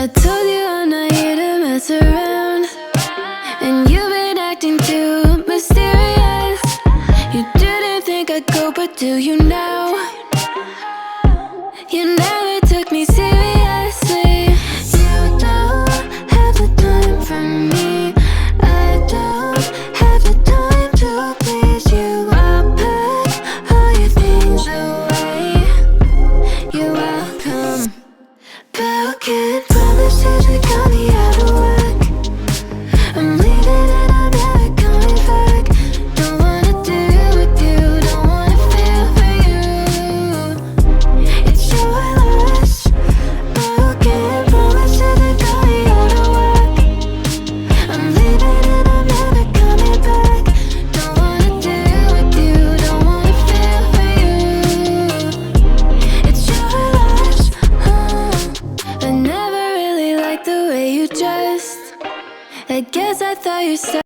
I told you I'm not here to mess around, and you've been acting too mysterious. You didn't think I'd go, but do you now? You never took me seriously. You don't have the time for me. I don't have the time to please you. I'll pack all your things away. You're welcome. Broken promises that got me out of work. I'm leaving and I'm never coming back. Don't wanna deal with you, don't wanna feel for you. It's your loss. Broken promises that got me out of work. I'm leaving and I'm never coming back. Don't wanna deal with you, don't wanna feel for you. It's your loss. I never really liked the way you dressed. I guess I thought you said